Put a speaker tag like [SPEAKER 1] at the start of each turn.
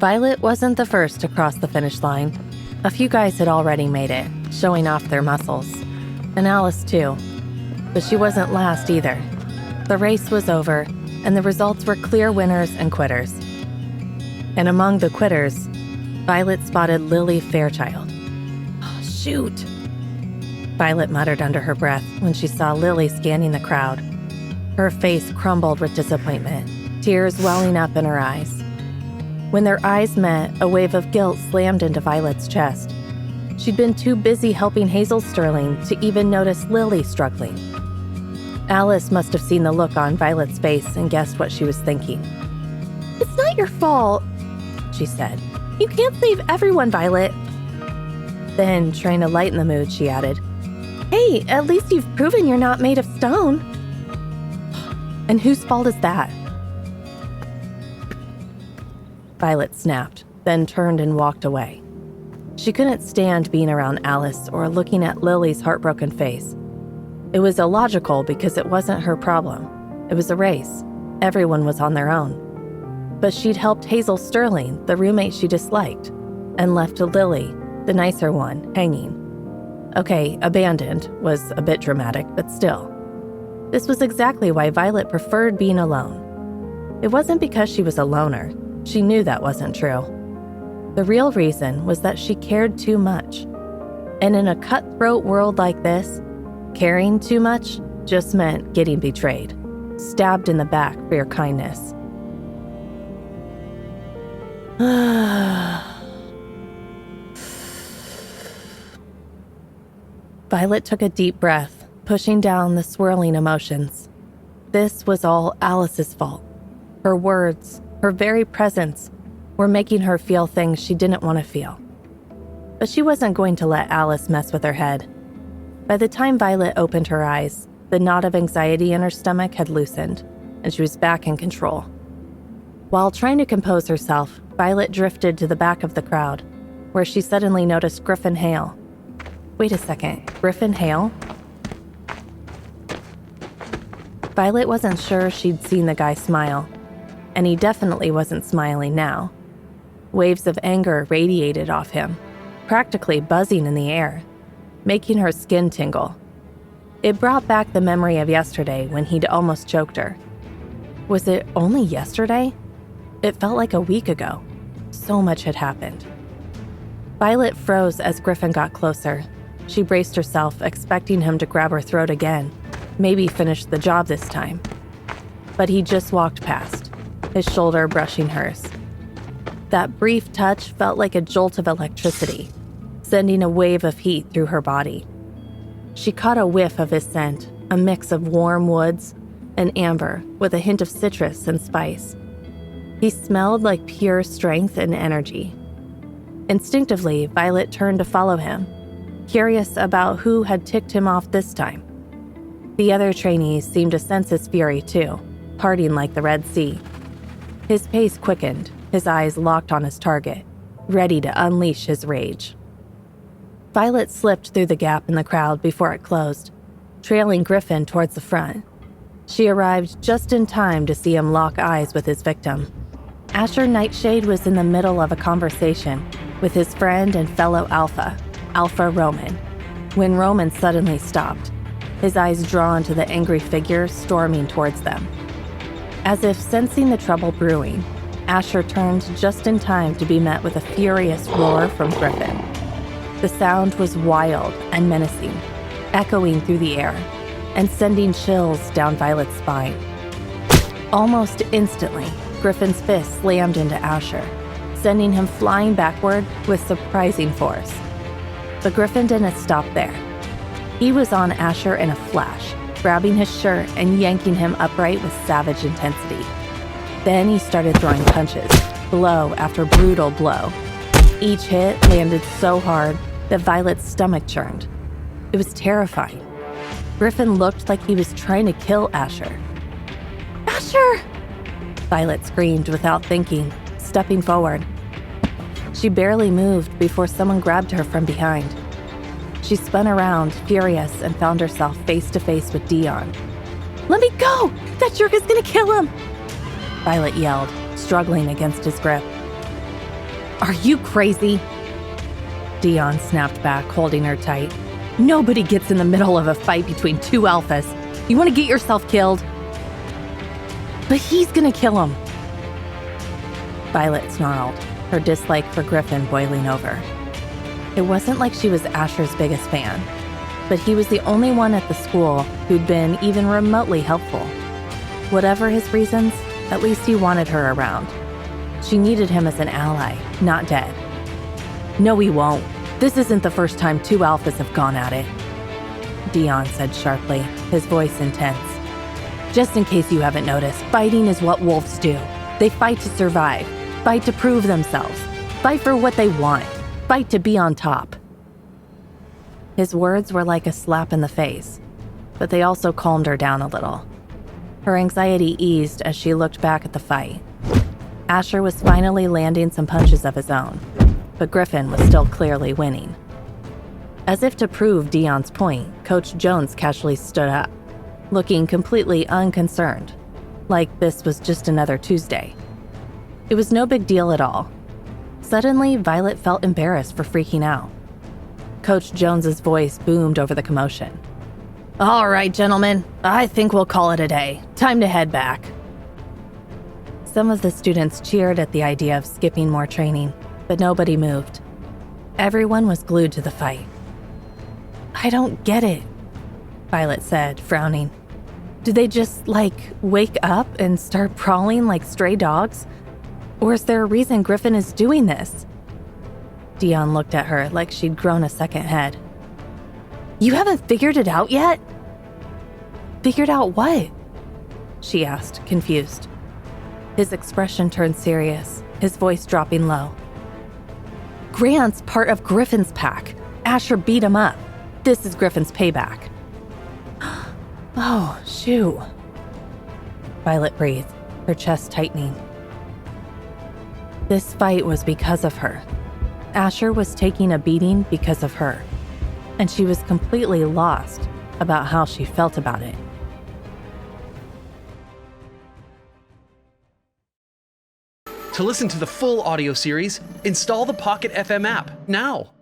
[SPEAKER 1] Violet wasn't the first to cross the finish line. A few guys had already made it, showing off their muscles. And Alice too. But she wasn't last either. The race was over, and the results were clear winners and quitters. And among the quitters, Violet spotted Lily Fairchild. "Oh, shoot," Violet muttered under her breath when she saw Lily scanning the crowd. Her face crumbled with disappointment, tears welling up in her eyes. When their eyes met, a wave of guilt slammed into Violet's chest. She'd been too busy helping Hazel Sterling to even notice Lily struggling. Alice must have seen the look on Violet's face and guessed what she was thinking. "It's not your fault," she said. "You can't save everyone, Violet." Then, trying to lighten the mood, she added, "Hey, at least you've proven you're not made of stone." "And whose fault is that?" Violet snapped, then turned and walked away. She couldn't stand being around Alice or looking at Lily's heartbroken face. It was illogical because it wasn't her problem. It was a race. Everyone was on their own. But she'd helped Hazel Sterling, the roommate she disliked, and left Lily, the nicer one, hanging. Okay, abandoned was a bit dramatic, but still. This was exactly why Violet preferred being alone. It wasn't because she was a loner. She knew that wasn't true. The real reason was that she cared too much. And in a cutthroat world like this, caring too much just meant getting betrayed, stabbed in the back for your kindness. Violet took a deep breath, pushing down the swirling emotions. This was all Alice's fault. Her words, her very presence, were making her feel things she didn't want to feel. But she wasn't going to let Alice mess with her head. By the time Violet opened her eyes, the knot of anxiety in her stomach had loosened, and she was back in control. While trying to compose herself, Violet drifted to the back of the crowd, where she suddenly noticed Griffin Hale. Wait a second, Griffin Hale? Violet wasn't sure she'd seen the guy smile, and he definitely wasn't smiling now. Waves of anger radiated off him, practically buzzing in the air, making her skin tingle. It brought back the memory of yesterday when he'd almost choked her. Was it only yesterday? It felt like a week ago. So much had happened. Violet froze as Griffin got closer. She braced herself, expecting him to grab her throat again, maybe finish the job this time. But he just walked past, his shoulder brushing hers. That brief touch felt like a jolt of electricity, sending a wave of heat through her body. She caught a whiff of his scent, a mix of warm woods and amber with a hint of citrus and spice. He smelled like pure strength and energy. Instinctively, Violet turned to follow him, curious about who had ticked him off this time. The other trainees seemed to sense his fury too, parting like the Red Sea. His pace quickened, his eyes locked on his target, ready to unleash his rage. Violet slipped through the gap in the crowd before it closed, trailing Griffin towards the front. She arrived just in time to see him lock eyes with his victim. Asher Nightshade was in the middle of a conversation with his friend and fellow Alpha Roman, when Roman suddenly stopped, his eyes drawn to the angry figure storming towards them. As if sensing the trouble brewing, Asher turned just in time to be met with a furious roar from Griffin. The sound was wild and menacing, echoing through the air and sending chills down Violet's spine. Almost instantly, Griffin's fist slammed into Asher, sending him flying backward with surprising force. But Griffin didn't stop there. He was on Asher in a flash, grabbing his shirt and yanking him upright with savage intensity. Then he started throwing punches, blow after brutal blow. Each hit landed so hard that Violet's stomach churned. It was terrifying. Griffin looked like he was trying to kill Asher. "Asher!" Violet screamed without thinking, stepping forward. She barely moved before someone grabbed her from behind. She spun around, furious, and found herself face to face with Dion. "Let me go! That jerk is gonna kill him!" Violet yelled, struggling against his grip. Are you crazy? Dion snapped back, holding her tight. Nobody gets in the middle of a fight between two alphas. You want to get yourself killed? But he's gonna kill him. Violet snarled, her dislike for Griffin boiling over. It wasn't like she was Asher's biggest fan, but he was the only one at the school who'd been even remotely helpful. Whatever his reasons, at least he wanted her around. She needed him as an ally, not dead. No, he won't. This isn't the first time two alphas have gone at it, Dion said sharply, his voice intense. Just in case you haven't noticed, fighting is what wolves do. They fight to survive, fight to prove themselves, fight for what they want, fight to be on top. His words were like a slap in the face, but they also calmed her down a little. Her anxiety eased as she looked back at the fight. Asher was finally landing some punches of his own, but Griffin was still clearly winning. As if to prove Dion's point, Coach Jones casually stood up, looking completely unconcerned, like this was just another Tuesday. It was no big deal at all. Suddenly, Violet felt embarrassed for freaking out. Coach Jones's voice boomed over the commotion. All right, gentlemen, I think we'll call it a day. Time to head back. Some of the students cheered at the idea of skipping more training, but nobody moved. Everyone was glued to the fight. I don't get it, Violet said, frowning. Do they just, wake up and start prowling like stray dogs? Or is there a reason Griffin is doing this? Dion looked at her like she'd grown a second head. You haven't figured it out yet? Figured out what? She asked, confused. His expression turned serious, his voice dropping low. Grant's part of Griffin's pack. Asher beat him up. This is Griffin's payback. Oh, shoot. Violet breathed, her chest tightening. This fight was because of her. Asher was taking a beating because of her, and she was completely lost about how she felt about it.
[SPEAKER 2] To listen to the full audio series, install the Pocket FM app now.